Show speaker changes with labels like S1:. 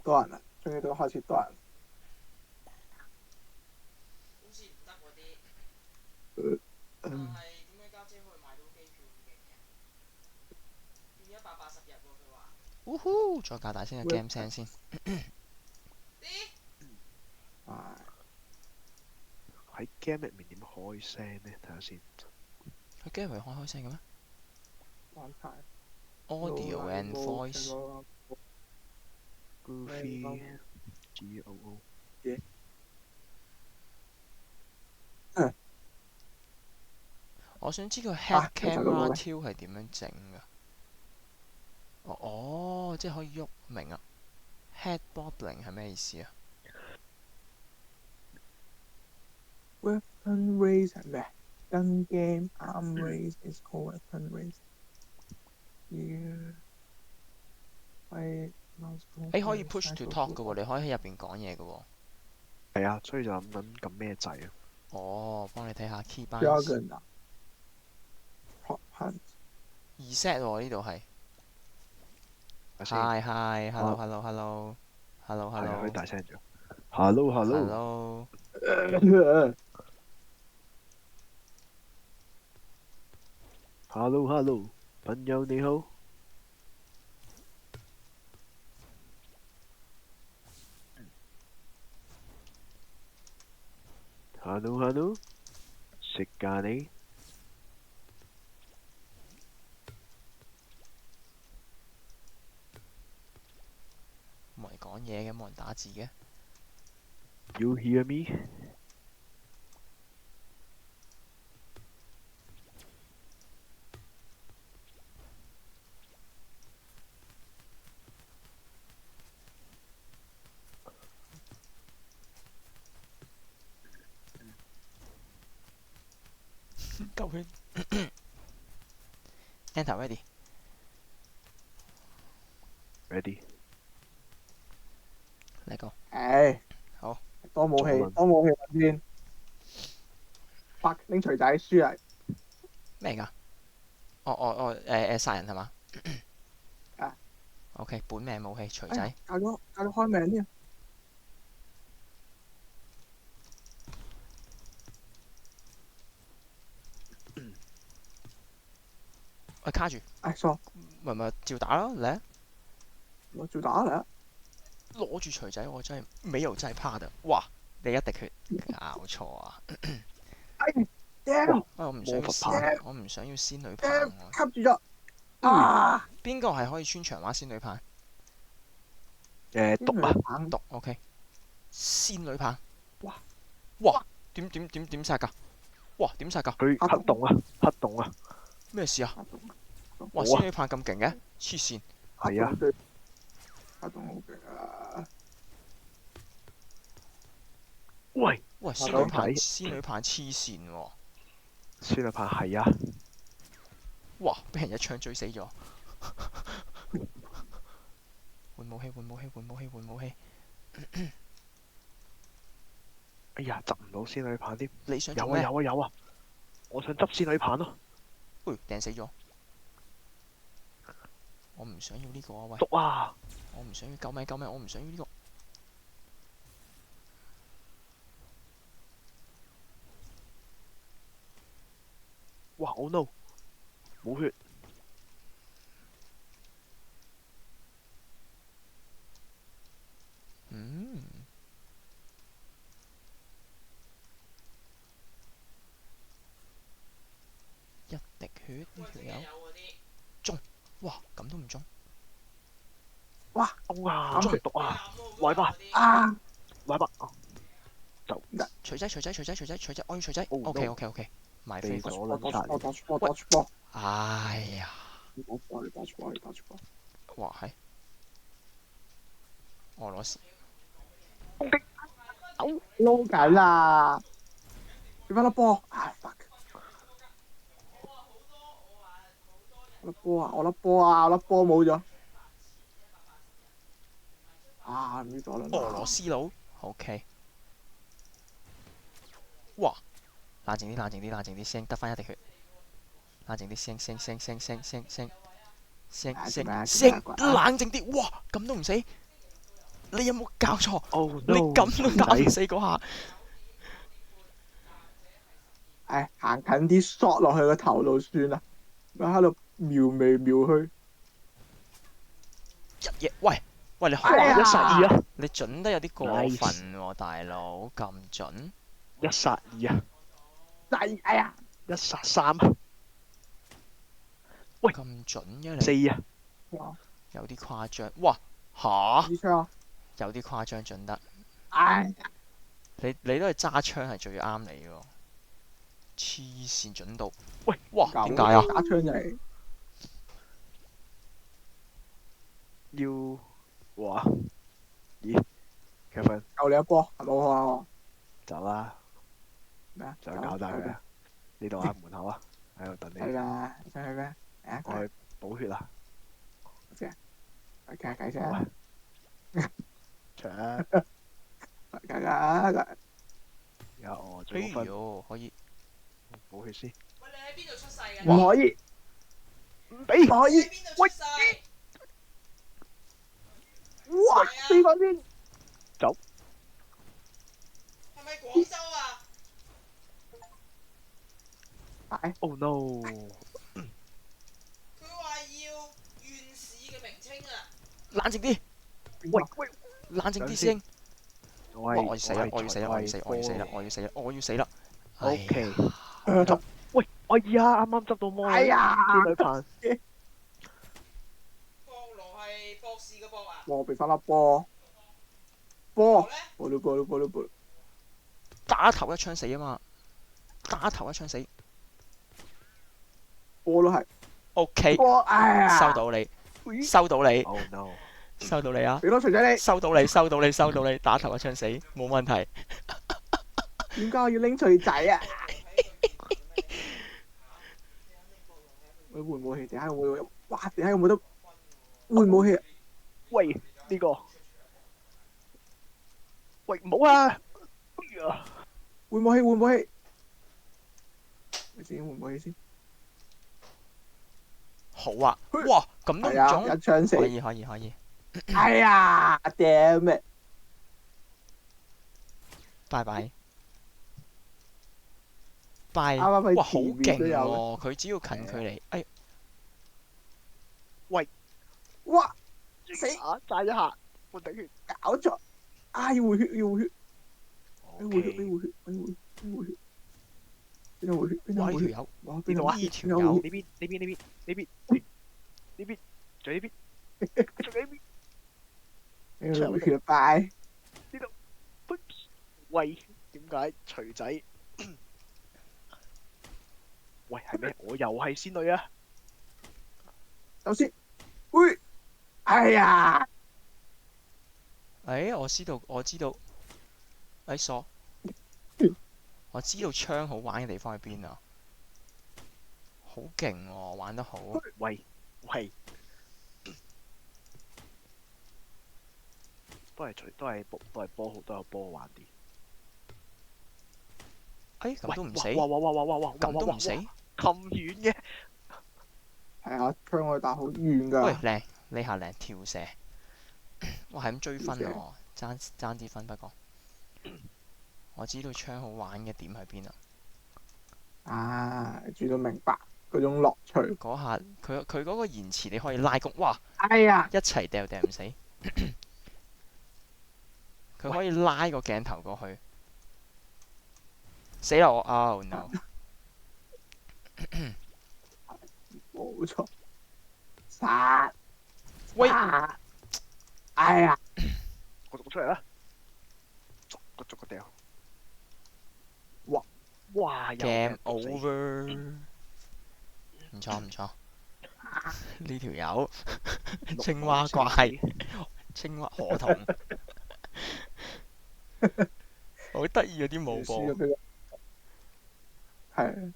S1: 多人啦，終於都開始多人。
S2: 好似唔得嗰啲，但
S1: 嗯，
S2: 係點解家姐可以買到機票咁勁嘅？要180日喎，佢話。
S3: 呼呼！再較大聲嘅 game 聲先。
S1: 係
S4: 喺 game 入面點開聲呢？睇下先。
S3: 佢 game 係開聲嘅咩
S1: 玩牌。
S3: ？Audio and voice。
S4: Goofy GOO。
S3: 我想知個 head
S1: 啊一齊到
S3: camera
S1: 冇嘅
S3: tilt 係點樣整㗎？哦，即係可以喐，明啊。head bobbling 係咩意思啊？
S1: Weapon raise 係咩？Gun game arm raise is called weapon raise。係
S3: 可以 push to talk 嘅喎，你可以喺入邊講嘢嘅喎。
S4: 係啊，所以就諗緊撳咩掣啊？
S3: 哦，幫你睇下 key bind。Dragon
S1: 啊 Prop hunt
S3: 2set 喎，呢度係。
S4: 睇先。
S3: Hi hi，hello hello hello hello
S4: 係啊，可以
S3: hello
S4: 大聲咗。Hello hello。
S3: hello。Hello
S4: hello， 朋友你好。Hello hello， 食咖喱。
S3: 冇人講嘢嘅，冇人打字嘅。
S4: You hear me？
S3: 救圈。Enter ready。
S4: Ready。
S3: 嚟個。
S1: 誒，
S3: 好。
S1: 多武器，
S4: 左輪
S1: 多武器揾先。白拎錘仔輸嚟。
S3: 咩嚟㗎？殺人係嘛？
S1: 啊。
S3: OK， 本命武器錘仔。
S1: 教咗開名添。
S3: 喂，卡住。
S1: 錯。
S3: 咪照打咯，嚟啊！
S1: 我照打嚟啊！
S3: 攞住錘仔，我真係沒有真係怕的。哇！你一滴血，搞錯啊！我唔想要仙，我唔想要仙女棒喎。
S1: 吸住咗。啊！
S3: 邊個係可以穿長話仙女棒？
S4: 毒啊！
S3: 毒 OK。仙女棒。
S1: 哇！
S3: 點殺㗎？哇！點殺㗎？
S4: 佢黑洞啊！黑洞啊！
S3: 咩事啊？哇！仙女棒咁勁嘅，黐線。
S4: 係啊。
S1: 黑洞好勁啊！
S4: 喂！
S3: 仙女棒黐線喎。
S4: 仙女棒係啊！
S3: 哇！俾人一槍追死咗。換武器。
S4: 哎呀，執唔到仙女棒添。
S3: 你想做咩？
S4: 有啊！我想執仙女棒咯。
S3: 掟死咗。我唔想要呢個啊！喂。
S4: 毒啊！
S3: 我唔想要，救命！我唔想要呢個。
S4: 哇！Oh no！ 冇血。
S3: 一滴血呢條友中。哇！咁都唔中。
S1: 哇！
S4: 中啊！毒啊！來吧！來吧！就
S3: 錘仔，我要錘仔。OK。埋飛
S4: 咗啦！
S1: 打
S3: 哎呀！哇係。俄羅斯。
S1: 撈緊啦！點翻粒波？啊 fuck！我粒波冇咗。啊！唔咗啦！
S3: 俄羅斯佬 OK。哇！冷靜啲，聲得翻一滴血。冷靜啲，聲，冷靜啲。哇！咁都唔死。你有冇搞錯？
S4: Oh
S3: 你
S4: no！
S3: 咁都打唔死嗰下，
S1: 誒，行近啲 shot 落去個頭度算啦，佢喺度瞄嚟瞄去，
S3: 一嘢，喂喂，你好
S1: 哎呀
S4: 一殺二啊！
S3: 你準得有啲過分喎，大佬咁準，
S4: 一殺二啊！
S1: 哎呀，
S4: 一殺三啊！喂
S3: 咁準嘅你，
S4: 四啊！
S1: 哇，
S3: 有啲誇張。哇吓，
S1: 支槍，
S3: 有啲誇張準得。
S1: 哎呀，
S3: 你都係揸槍係最啱你喎，黐線準到。
S4: 喂，
S3: 哇
S1: 咁
S3: 點解啊？
S1: 打槍就係
S4: 要哇？咦，Kevin
S1: 救你一波，係冇啊？
S4: 走啦，
S1: 咩啊？
S4: 想搞大佢啊！呢度啊，門口啊，喺度等
S1: 係
S4: 你。
S1: 啦，想去咩？誒，
S4: 我去補血啦。
S1: 計計先
S4: 好
S1: 啊
S4: 啊，搶！
S1: 計計，
S4: 而家我
S3: 哎
S4: 最高分
S3: 呦，可以
S4: 補血先。
S2: 喂，你喺邊度出世嘅？
S1: 唔可以，
S4: 唔俾
S1: 唔可以，
S2: 你喺邊度出世？
S1: 哇，飛嗰邊，
S2: 係咪廣州啊？
S1: 係
S4: ！Oh no！
S2: 佢話要縣市嘅名稱啊！
S3: 冷靜啲，
S4: 喂喂，
S3: 冷靜啲師
S4: 等先
S3: 兄。
S4: 我
S3: 哇！我要死啦！我要死啦！我要死！我要死啦！
S4: 我
S3: 我要死啦！我要死啦！
S4: OK
S3: 哎呀
S4: 喂，哎呀，啱啱執到魔
S1: 哎呀，
S4: 天女棒。
S2: 博羅係博士嘅博啊？
S1: 我俾翻粒波，波，
S2: 咧？
S1: 波，
S3: 打頭一槍死啊嘛！打頭一槍死。
S1: 波都係
S3: OK，
S1: 波，哎呀，
S3: 收到你，收到你，
S4: Oh no！
S3: 收到你啊！
S1: 俾多錘仔你，
S3: 收到你，收到你，收到你，打頭一槍死，冇問題。
S1: 點解我要拎錘仔啊？喂，換武器，點解會有？哇，點解有冇得換武器啊？
S4: 喂，呢個，喂唔好啊！哎呀，
S1: 換武器，換武器，你先換武器先。
S3: 好啊！哇，咁都唔
S1: 係啊，一
S3: 中，
S1: 槍死。
S3: 可以可以可以，
S1: 哎呀，damn it！
S3: 拜拜。拜，
S1: 啱啱喺
S3: 哇，好
S1: 前面
S3: 勁
S1: 都有
S3: 喎！佢只要近距離，哎，
S1: 哇，死
S4: 啊！炸一下，換頂血。
S1: 搞錯！啊，要回血，要回血，要回血，
S4: OK，
S1: 要回血，要回血，要回血。邊度回血？邊度
S3: 哇！呢
S1: 回血？
S3: 條友，
S1: 哇！
S4: 邊度啊
S3: 呢條
S1: 邊度
S3: 友
S4: 呢邊呢邊呢邊呢邊呢邊，仲有呢邊，仲有呢邊。
S1: 邊度回血啊？拜！
S4: 喂，點解錘仔？喂，係咩？我又係仙女啊！
S1: 首先，喂，哎呀，
S3: 哎，我知道，我知道，哎傻，我知道槍好玩嘅地方喺邊啊！好勁喎，玩得好。
S4: 喂喂，都係波好，都有波好玩啲。
S3: 哎，咁都唔死，
S4: 哇！
S3: 咁都唔死。
S4: 咁遠嘅，
S1: 係啊，槍可以打好遠
S3: 喂，
S1: 㗎。
S3: 靚，呢下靚跳射，哇，係咁追分
S1: 跳射
S3: 喎，爭啲分不過。我知道槍好玩嘅點喺邊啊！
S1: 啊，終於都明白嗰種樂趣。
S3: 嗰下佢嗰個延遲你可以拉弓，哇！
S1: 哎呀，
S3: 一齊掉唔死，佢可以拉個鏡頭過去。死啦我！Oh no！
S1: 冇錯，殺！
S3: 喂
S1: 殺哎呀，
S4: 我逐個出嚟啦，逐個掉。哇！又
S3: Game
S4: 俾人毒死
S3: over，唔錯唔錯。呢條友青蛙怪、青蛙河童，好得意嗰啲舞步。
S1: 輸咗俾個係